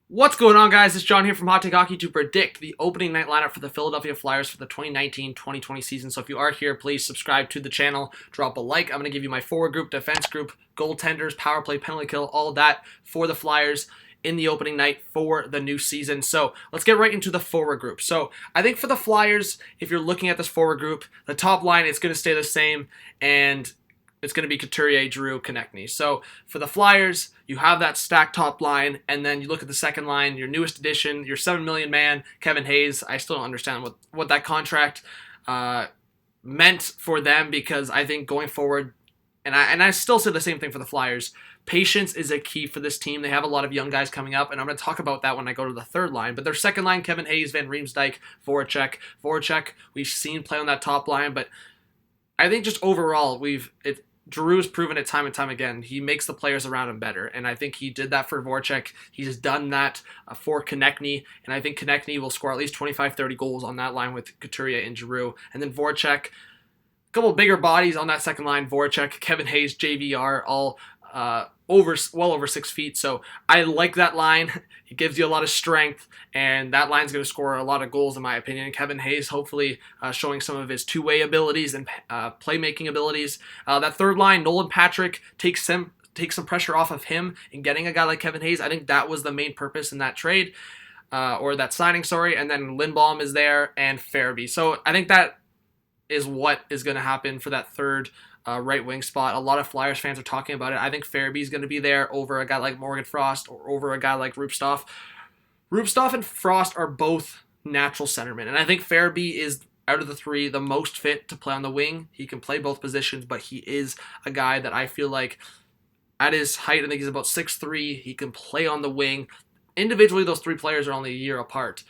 What's going on, guys? It's John here from Hot Take Hockey to predict the opening night lineup for the Philadelphia Flyers for the 2019-2020 season. So if you are here, please subscribe to the channel, drop a like. I'm going to give you my forward group, defense group, goaltenders, power play, penalty kill, all of that for the Flyers in the opening night for the new season. So let's get right into the forward group. So I think for the Flyers, if you're looking at this forward group, the top line is going to stay the same, and it's going to be Couturier, Giroux, Konechny. So for the Flyers, you have that stacked top line, and then you look at the second line, your newest addition, your $7 million man, Kevin Hayes. I still don't understand what that contract meant for them, because I think going forward, and I still say the same thing for the Flyers, patience is a key for this team. They have a lot of young guys coming up, and I'm going to talk about that when I go to the third line. But their second line, Kevin Hayes, Van Riemsdyk, Voracek. Voracek, we've seen play on that top line, but I think just overall, Giroux's proven it time and time again. He makes the players around him better, and I think he did that for Voracek. He's done that for Konechny, and I think Konechny will score at least 25-30 goals on that line with Couturier and Giroux. And then Voracek, a couple bigger bodies on that second line, Voracek, Kevin Hayes, JVR, all well over 6 feet. So I like that line. It gives you a lot of strength, and that line's going to score a lot of goals, in my opinion. Kevin Hayes hopefully showing some of his two-way abilities and playmaking abilities. That third line, Nolan Patrick, takes some pressure off of him in getting a guy like Kevin Hayes. I think that was the main purpose in that trade, or that signing, sorry. And then Lindblom is there, and Farabee. So I think that is what is going to happen for that third right wing spot. A lot of Flyers fans are talking about it. I think Farabee is going to be there over a guy like Morgan Frost or over a guy like Rupstov. Rupstov and Frost are both natural centermen, and I think Farabee is, out of the three, the most fit to play on the wing. He can play both positions, but he is a guy that I feel like at his height, I think he's about 6'3", he can play on the wing. Individually, those three players are only a year apart,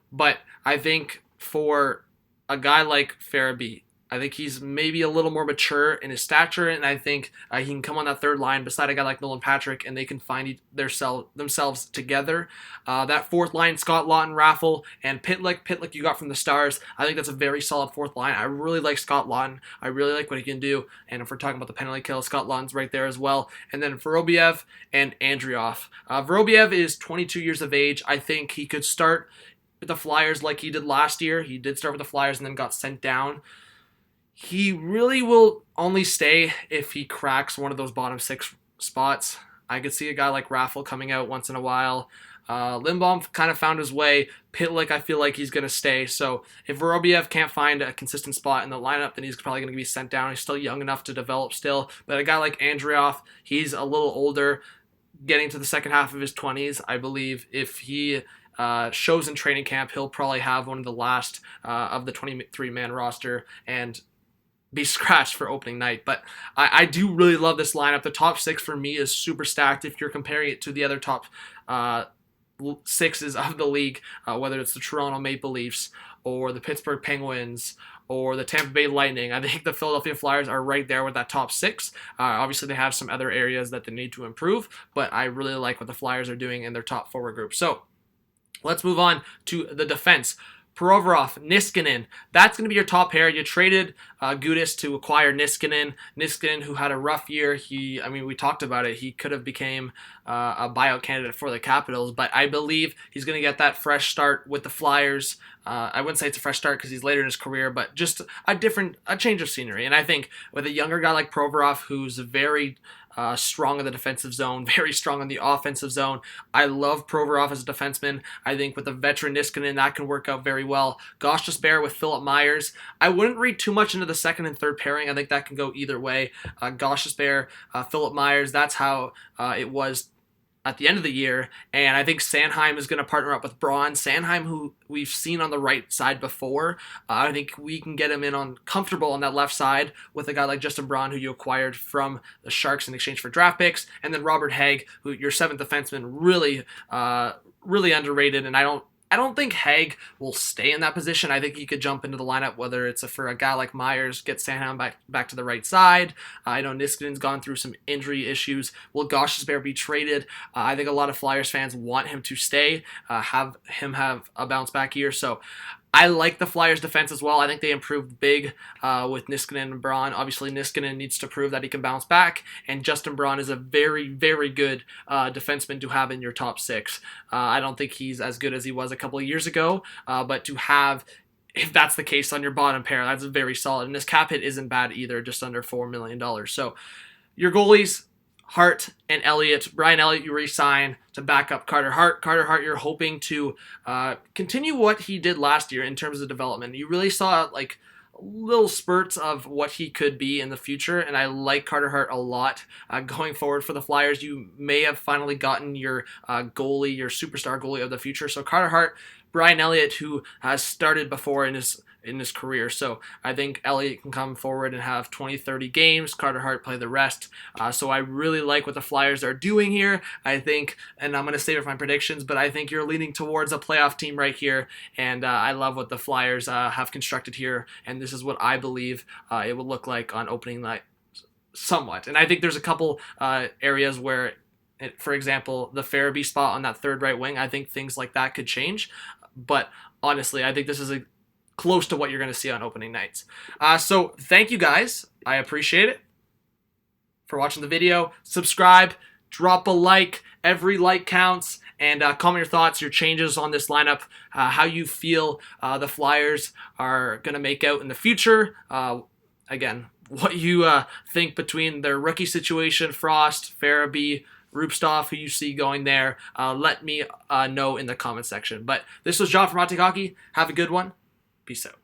but I think for a guy like Farabee, I think he's maybe a little more mature in his stature, and I think he can come on that third line beside a guy like Nolan Patrick, and they can find themselves together. That fourth line, Scott Laughton, Raffle, and Pitlick. Pitlick you got from the Stars. I think that's a very solid fourth line. I really like Scott Laughton. I really like what he can do, and if we're talking about the penalty kill, Scott Laughton's right there as well. And then Vorobiev and Andrioff. Vorobiev is 22 years of age. I think he could start with the Flyers like he did last year. He did start with the Flyers and then got sent down. He really will only stay if he cracks one of those bottom six spots. I could see a guy like Raffle coming out once in a while. Lindblom kind of found his way. Pitlick, I feel like he's going to stay. So if Vorobiev can't find a consistent spot in the lineup, then he's probably going to be sent down. He's still young enough to develop still. But a guy like Andrioff, he's a little older, getting to the second half of his 20s. I believe if he shows in training camp, he'll probably have one of the last of the 23-man roster and be scratched for opening night. But I do really love this lineup. The top six for me is super stacked if you're comparing it to the other top sixes of the league, whether it's the Toronto Maple Leafs or the Pittsburgh Penguins or the Tampa Bay Lightning. I think the Philadelphia Flyers are right there with that top six. Obviously, they have some other areas that they need to improve, but I really like what the Flyers are doing in their top forward group. So let's move on to the defense. Provorov, Niskanen, that's going to be your top pair. You traded Gudis to acquire Niskanen. Niskanen, who had a rough year, we talked about it. He could have became a buyout candidate for the Capitals, but I believe he's going to get that fresh start with the Flyers. I wouldn't say it's a fresh start because he's later in his career, but just a change of scenery. And I think with a younger guy like Provorov, who's very strong in the defensive zone, very strong in the offensive zone. I love Provorov as a defenseman. I think with a veteran Niskanen, that can work out very well. Gostisbehere with Philip Myers. I wouldn't read too much into the second and third pairing. I think that can go either way. Gostisbehere, Philip Myers, that's how it was at the end of the year, and I think Sanheim is going to partner up with Braun. Sanheim, who we've seen on the right side before, I think we can get him in on comfortable on that left side with a guy like Justin Braun, who you acquired from the Sharks in exchange for draft picks, and then Robert Haig, who your seventh defenseman, really underrated, and I don't think Haig will stay in that position. I think he could jump into the lineup, whether it's for a guy like Myers, get Sanheim back to the right side. I know Niskanen's gone through some injury issues. Will Gostisbehere be traded? I think a lot of Flyers fans want him to stay, have him have a bounce back year. So I like the Flyers' defense as well. I think they improved big with Niskanen and Braun. Obviously, Niskanen needs to prove that he can bounce back, and Justin Braun is a very, very good defenseman to have in your top six. I don't think he's as good as he was a couple of years ago, but to have, if that's the case on your bottom pair, that's very solid. And his cap hit isn't bad either, just under $4 million. So your goalies, Hart and Elliott. Brian Elliott, you re-sign to back up Carter Hart. Carter Hart, you're hoping to continue what he did last year in terms of development. You really saw like little spurts of what he could be in the future, and I like Carter Hart a lot going forward for the Flyers. You may have finally gotten your goalie, your superstar goalie of the future. So Carter Hart, Brian Elliott, who has started before in his career. So I think Elliott can come forward and have 20, 30 games. Carter Hart play the rest. So I really like what the Flyers are doing here. I think, and I'm going to save it for my predictions, but I think you're leaning towards a playoff team right here. And I love what the Flyers have constructed here. And this is what I believe it will look like on opening night somewhat. And I think there's a couple areas where, for example, the Farabee spot on that third right wing, I think things like that could change. But honestly, I think this is close to what you're going to see on opening nights. So thank you guys. I appreciate it for watching the video. Subscribe, drop a like. Every like counts. And comment your thoughts, your changes on this lineup, how you feel the Flyers are going to make out in the future. Again, what you think between their rookie situation, Frost, Farabee, Rupstov, who you see going there. Let me know in the comment section. But this was John from Hot Take Hockey. Have a good one. Peace out.